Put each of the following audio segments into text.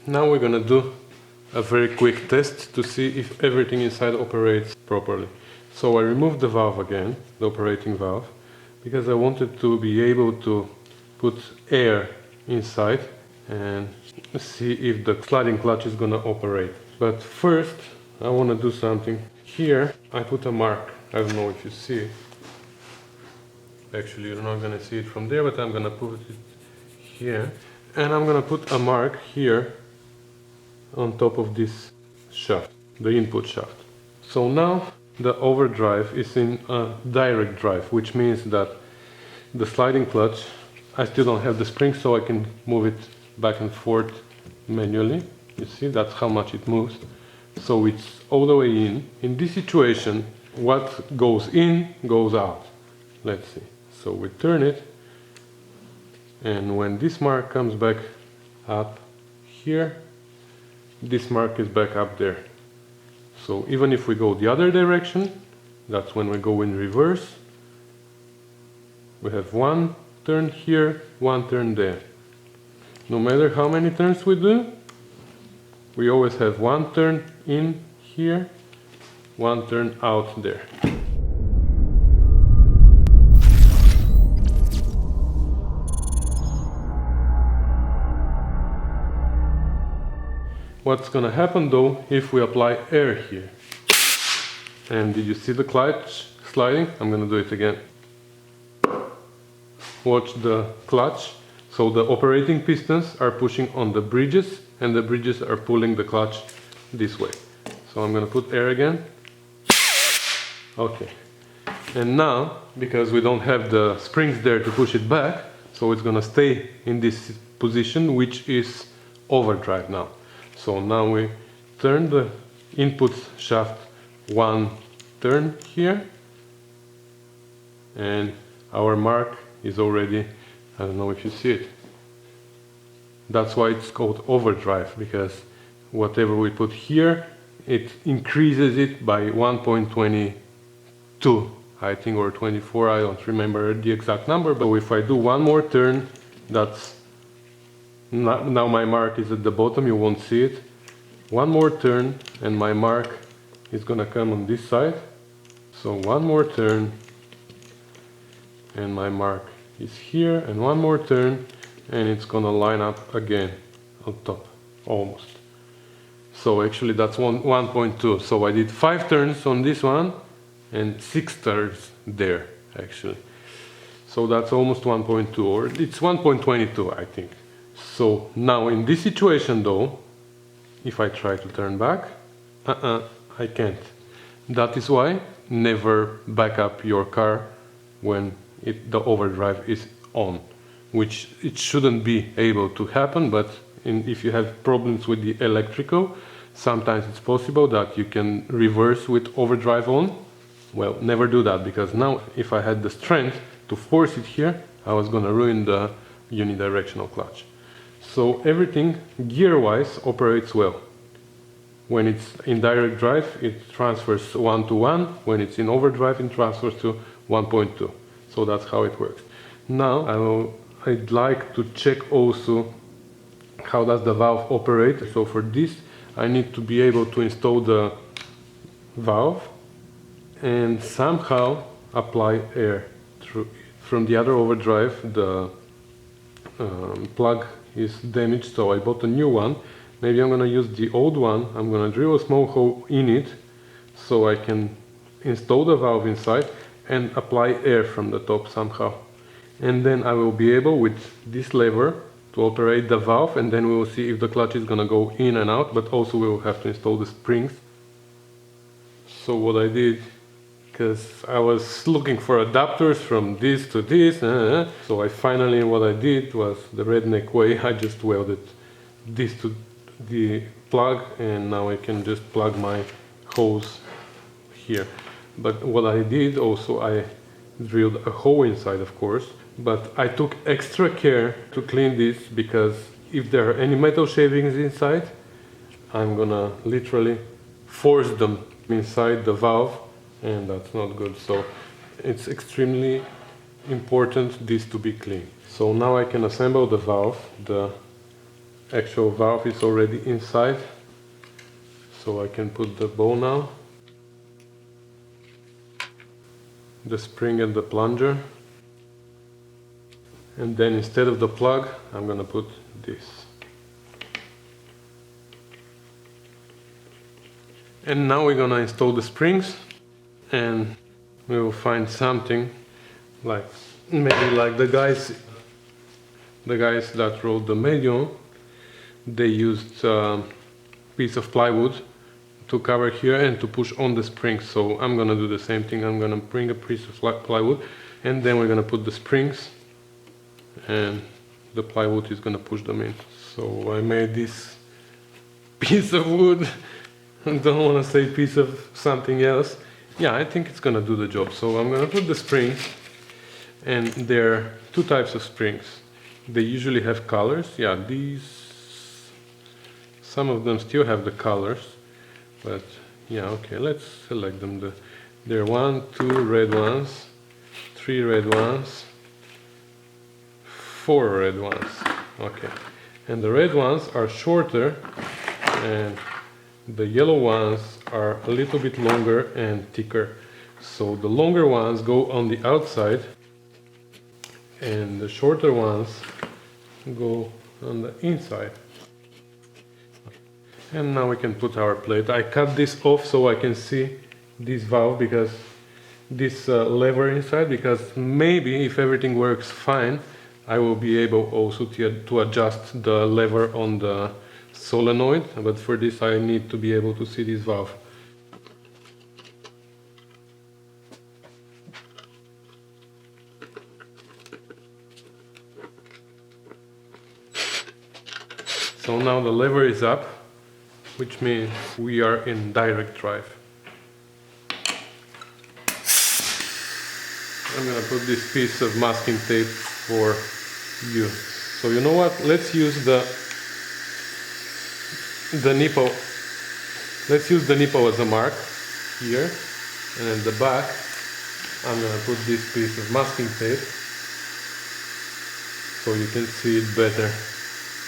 Now we're gonna do a very quick test to see if everything inside operates properly. So I removed the valve again, the operating valve, because I wanted to be able to put air inside and see if the sliding clutch is gonna operate. But first I want to do something. Here I put a mark. I don't know if you see it. Actually, you're not gonna see it from there, but I'm gonna put it here. And I'm gonna put a mark here on top of this shaft, the input shaft. So now the overdrive is in a direct drive, which means that the sliding clutch, I still don't have the spring, so I can move it back and forth manually. You see, that's how much it moves. So it's all the way in. In this situation, what goes in goes out. Let's see. So we turn it, and when this mark comes back up here, this mark is back up there. So even if we go the other direction, that's when we go in reverse. We have one turn here, one turn there. No matter how many turns we do, we always have one turn in here, one turn out there. What's gonna happen though if we apply air here? And did you see the clutch sliding? I'm gonna do it again. Watch the clutch. So the operating pistons are pushing on the bridges and the bridges are pulling the clutch this way. So I'm gonna put air again. Okay. And now, because we don't have the springs there to push it back, so it's gonna stay in this position, which is overdrive now. So now we turn the input shaft one turn here, and our mark is already, I don't know if you see it. That's why it's called overdrive, because whatever we put here, it increases it by 1.22, I think, or 24, I don't remember the exact number. But if I do one more turn, that's now my mark is at the bottom, you won't see it. One more turn and my mark is gonna come on this side. So one more turn and my mark is here, and one more turn and it's gonna line up again on top, almost. So actually that's 1.2. So I did 5 turns on this one and 6 turns there actually. So that's almost 1.2, or it's 1.22 I think. So now in this situation though, if I try to turn back, I can't. That is why never back up your car when the overdrive is on, which it shouldn't be able to happen, but if you have problems with the electrical, sometimes it's possible that you can reverse with overdrive on. Well, never do that, because now if I had the strength to force it here, I was gonna ruin the unidirectional clutch. So everything gear-wise operates well. When it's in direct drive, it transfers 1 to 1. When it's in overdrive, it transfers to 1.2. So that's how it works. Now I'd like to check also how does the valve operate. So for this, I need to be able to install the valve and somehow apply air through. From the other overdrive, the plug is damaged, so I bought a new one. Maybe I'm gonna use the old one. I'm gonna drill a small hole in it so I can install the valve inside and apply air from the top somehow. And then I will be able, with this lever, to operate the valve, and then we will see if the clutch is gonna go in and out, but also we will have to install the springs. So what I did, because I was looking for adapters from this to this, so what I did was the redneck way. I just welded this to the plug, and now I can just plug my hose here. But what I did also, I drilled a hole inside, of course, but I took extra care to clean this, because if there are any metal shavings inside, I'm gonna literally force them inside the valve, and that's not good. So it's extremely important this to be clean. So now I can assemble the valve. The actual valve is already inside, so I can put the bowl now, the spring and the plunger, and then instead of the plug I'm gonna put this. And now we're gonna install the springs, and we will find something like maybe like the guys that wrote the manual, they used a piece of plywood to cover here and to push on the springs. So I'm gonna do the same thing. I'm gonna bring a piece of plywood, and then we're gonna put the springs, and the plywood is gonna push them in. So I made this piece of wood. I don't want to say piece of something else. Yeah, I think it's gonna do the job. So I'm gonna put the springs, and there are two types of springs. They usually have colors. Yeah, these, some of them still have the colors, but yeah, okay, let's select them. There are 1, 2 red ones, 3 red ones, 4 red ones. Okay, and the red ones are shorter, and the yellow ones are a little bit longer and thicker. So the longer ones go on the outside, and the shorter ones go on the inside. And now we can put our plate. I cut this off so I can see this valve, because this lever inside, because maybe if everything works fine, I will be able also to adjust the lever on the solenoid, but for this I need to be able to see this valve. So now the lever is up, which means we are in direct drive. I'm gonna put this piece of masking tape for you. So you know what, let's use the nipple. Let's use the nipple as a mark here, and at the back I'm gonna put this piece of masking tape so you can see it better.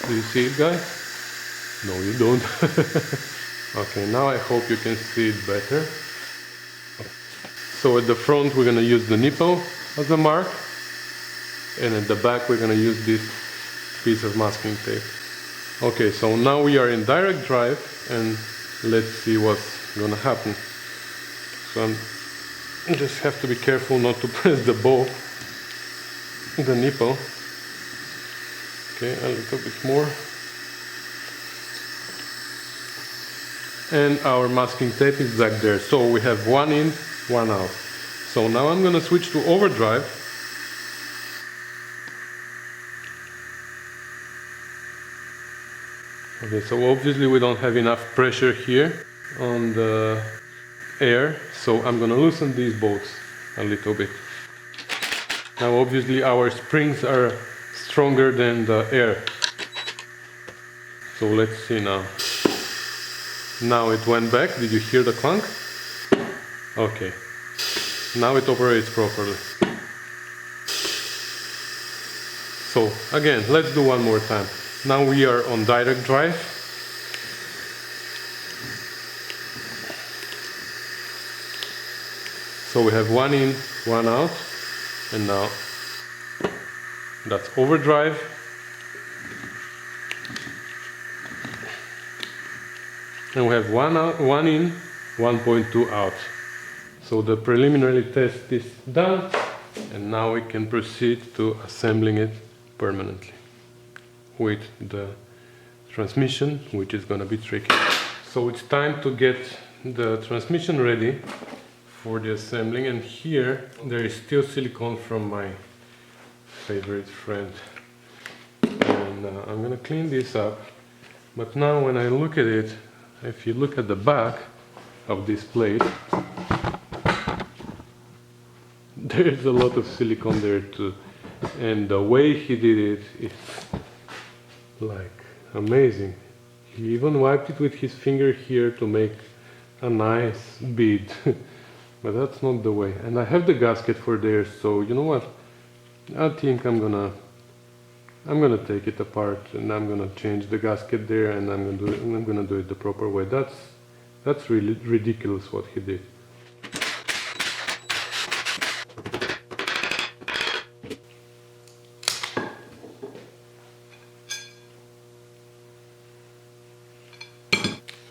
Do you see it, guys? No, you don't. Okay, now I hope you can see it better. So at the front we're gonna use the nipple as a mark, and at the back we're gonna use this piece of masking tape. Okay, so now we are in direct drive, and let's see what's gonna happen. So I just have to be careful not to press the ball, the nipple. Okay, a little bit more. And our masking tape is back there. So we have one in, one out. So now I'm gonna switch to overdrive. Okay, so obviously we don't have enough pressure here on the air, so I'm gonna loosen these bolts a little bit. Now obviously our springs are stronger than the air. So let's see now. Now it went back. Did you hear the clunk? Okay. Now it operates properly. So again, let's do one more time. Now we are on direct drive. So we have one in, one out, and now that's overdrive. And we have one out, one in, 1.2 out. So the preliminary test is done, and now we can proceed to assembling it permanently with the transmission, which is going to be tricky. So it's time to get the transmission ready for the assembling, and here there is still silicone from my favorite friend, and I'm going to clean this up. But now when I look at it, if you look at the back of this plate, there's a lot of silicone there too, and the way he did it is like amazing. He even wiped it with his finger here to make a nice bead. But that's not the way. And I have the gasket for there, so you know what, I think I'm I'm gonna take it apart and I'm gonna change the gasket there, and I'm gonna do it the proper way. That's really ridiculous what he did.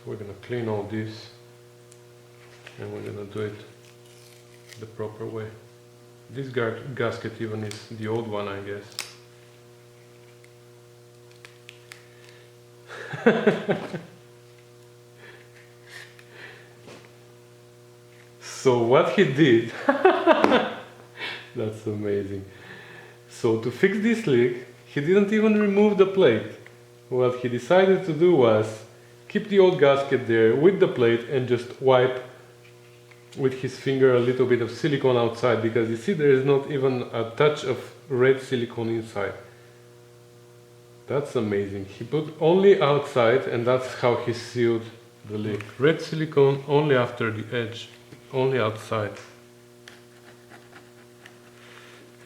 We're gonna clean all this and we're gonna do it the proper way. This gasket even is the old one, I guess. So what he did, that's amazing. So to fix this leak, he didn't even remove the plate. What he decided to do was keep the old gasket there with the plate and just wipe with his finger a little bit of silicone outside, because you see there is not even a touch of red silicone inside. That's amazing. He put only outside, and that's how he sealed the leak. Red silicone only after the edge, only outside.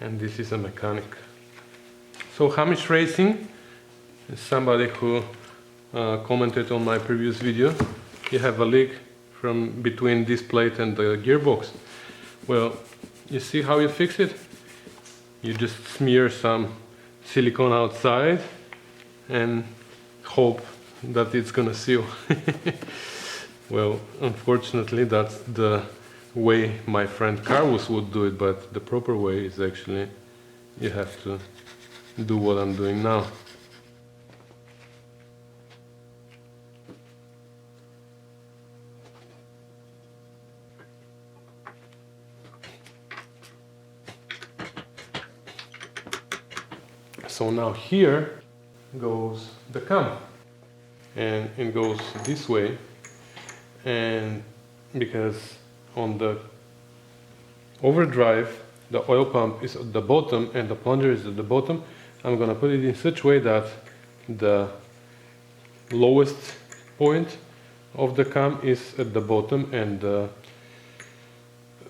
And this is a mechanic. So Hamish Racing is somebody who commented on my previous video. You have a leak from between this plate and the gearbox. Well, you see how you fix it? You just smear some silicone outside and hope that it's gonna seal. Well, unfortunately that's the way my friend Carlos would do it, but the proper way is actually you have to do what I'm doing now. So now here goes the cam, and it goes this way, and because on the overdrive the oil pump is at the bottom and the plunger is at the bottom, I'm gonna put it in such a way that the lowest point of the cam is at the bottom and the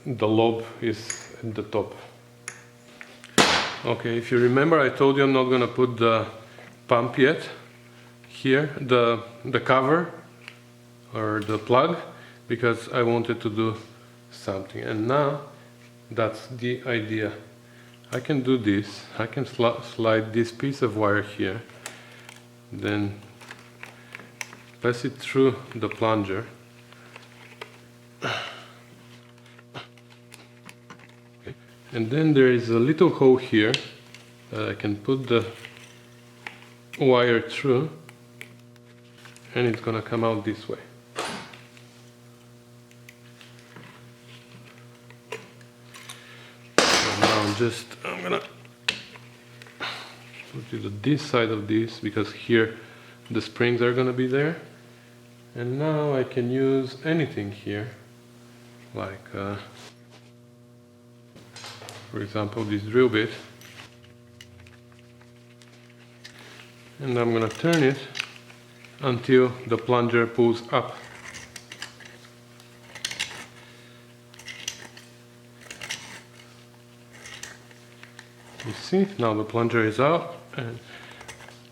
lobe is at the top. Okay, if you remember, I told you I'm not gonna put the pump yet here, the cover or the plug, because I wanted to do something. And now that's the idea. I can do this. I can slide this piece of wire here, then pass it through the plunger. And then there is a little hole here that I can put the wire through, and it's gonna come out this way. So now I'm gonna put it on this side of this, because here the springs are gonna be there. And now I can use anything here, like for example, this drill bit, and I'm gonna turn it until the plunger pulls up. You see, now the plunger is out, and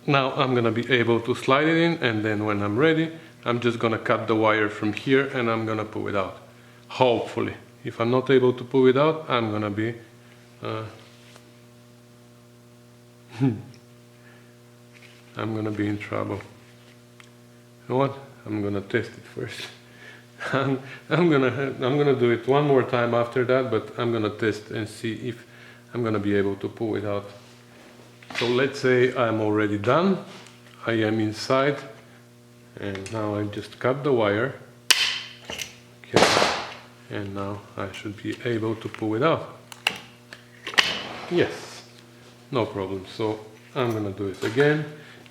now I'm gonna be able to slide it in, and then when I'm ready, I'm just gonna cut the wire from here and I'm gonna pull it out. Hopefully. If I'm not able to pull it out, I'm gonna be I'm gonna be in trouble. You know what? I'm gonna test it first. I'm gonna do it one more time after that, but I'm gonna test and see if I'm gonna be able to pull it out. So let's say I'm already done. I am inside, and now I just cut the wire. Okay, and now I should be able to pull it out. Yes, no problem. So I'm gonna do it again,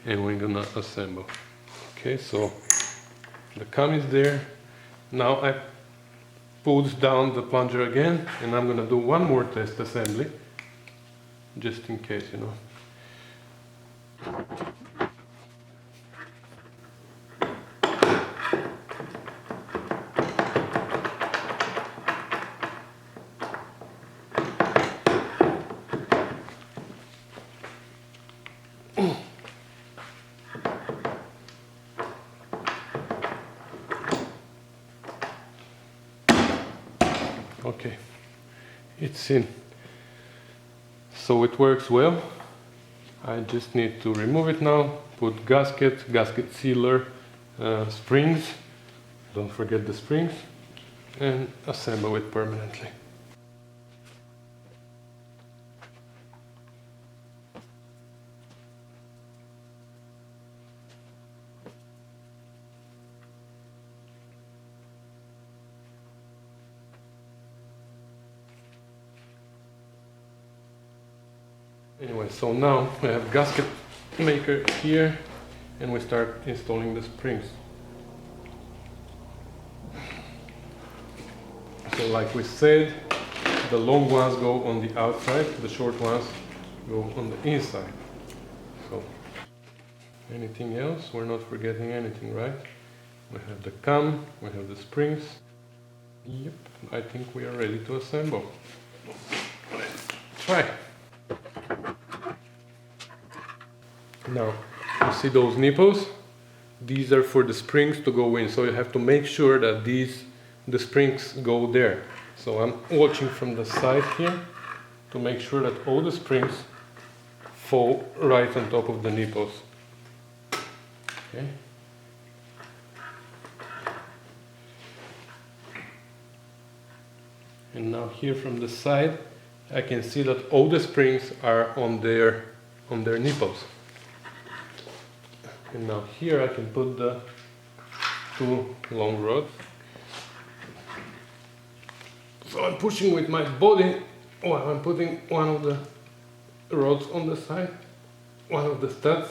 and we're gonna assemble. Okay, so the cam is there. Now I pulled down the plunger again, and I'm gonna do one more test assembly, just in case, you know. Okay, it's in. So it works well. I just need to remove it now, put gasket sealer, springs, don't forget the springs, and assemble it permanently. Anyway, so now we have gasket maker here, and we start installing the springs. So like we said, the long ones go on the outside, the short ones go on the inside. So anything else? We're not forgetting anything, right? We have the cam, we have the springs. Yep, I think we are ready to assemble. Let's try. Now, you see those nipples? These are for the springs to go in, so you have to make sure that the springs go there. So I'm watching from the side here to make sure that all the springs fall right on top of the nipples. Okay. And now here from the side, I can see that all the springs are on their nipples. And now here I can put the two long rods. So I'm pushing with my body while I'm putting one of the rods on the side, one of the studs.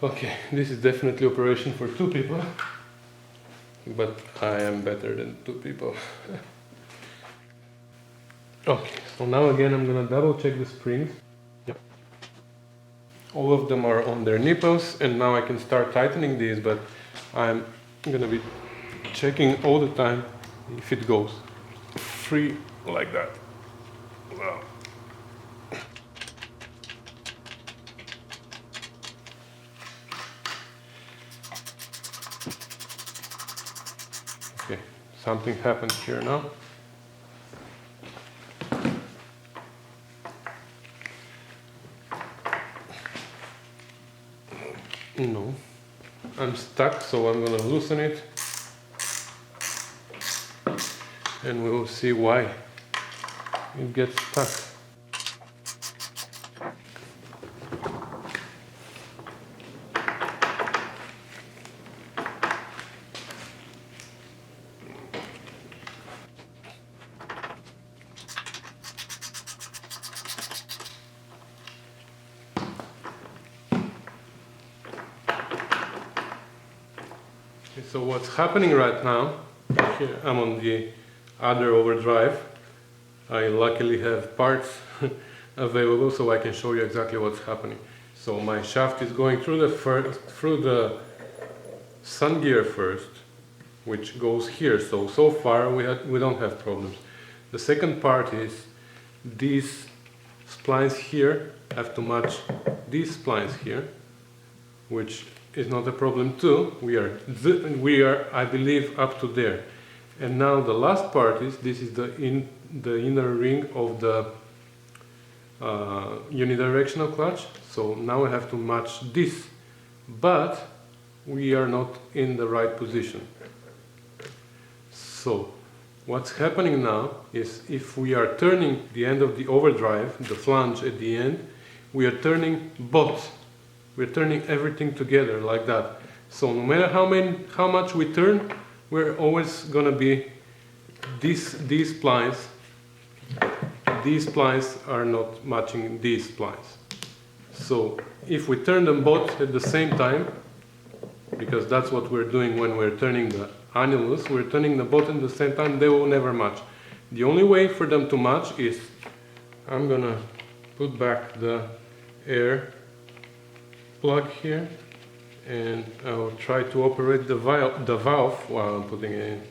Okay, this is definitely operation for two people, but I am better than two people. Okay, so now again I'm gonna double check the springs. Yep. All of them are on their nipples, and now I can start tightening these, but I'm gonna be checking all the time if it goes free like that. Wow. Okay, something happened here now. No, I'm stuck, so I'm gonna loosen it and we will see why it gets stuck. So what's happening right now, here I'm on the other overdrive. I luckily have parts available, so I can show you exactly what's happening. So my shaft is going through the sun gear first, which goes here. So far we don't have problems. The second part is these splines here have to match these splines here, which is not a problem too. We are, I believe, up to there. And now the last part is, this is the inner ring of the unidirectional clutch. So now I have to match this, but we are not in the right position. So what's happening now is, if we are turning the end of the overdrive, the flange at the end, we are turning both. We're turning everything together like that. So no matter how much we turn, we're always gonna be these splines. These splines are not matching these splines. So if we turn them both at the same time, because that's what we're doing when we're turning the annulus, we're turning them both at the same time, they will never match. The only way for them to match is, I'm gonna put back the air plug here, and I'll try to operate the valve while I'm putting it in.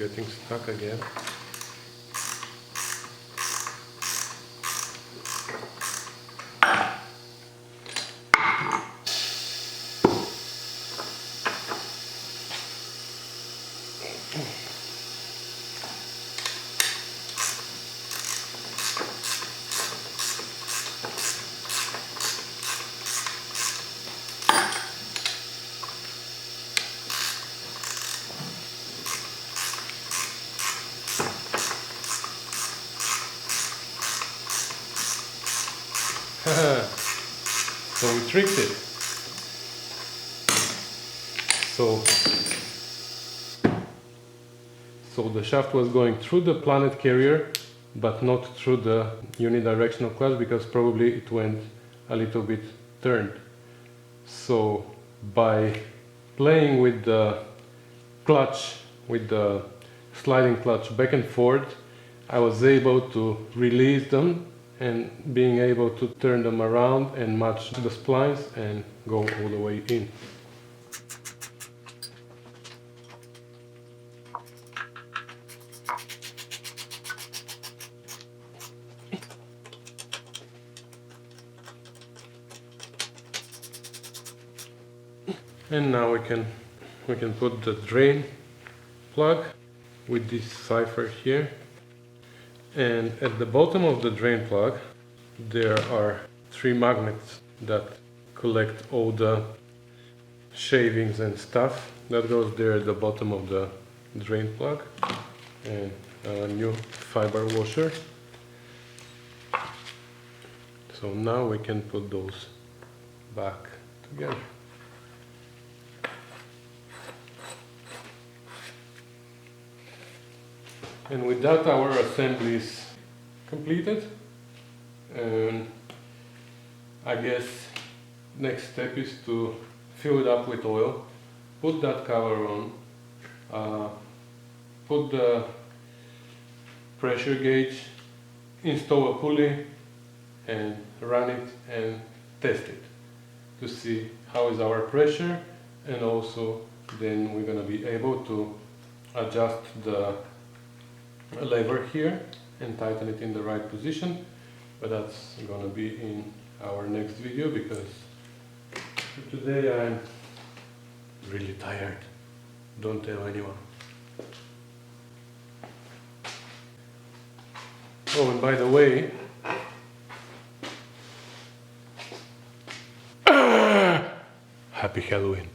getting stuck again. So we tricked it. So the shaft was going through the planet carrier, but not through the unidirectional clutch because probably it went a little bit turned. So by playing with the clutch, with the sliding clutch back and forth, I was able to release them and being able to turn them around and match the splines and go all the way in. And now we can put the drain plug with this cipher here. And at the bottom of the drain plug there are 3 magnets that collect all the shavings and stuff. That goes there at the bottom of the drain plug. And a new fiber washer. So now we can put those back together. And with that our assembly is completed, and I guess next step is to fill it up with oil, put that cover on, put the pressure gauge, install a pulley and run it and test it to see how is our pressure, and also then we're going to be able to adjust the lever here and tighten it in the right position, but that's gonna be in our next video because today I'm really tired. Don't tell anyone. Oh, and by the way, Happy Halloween.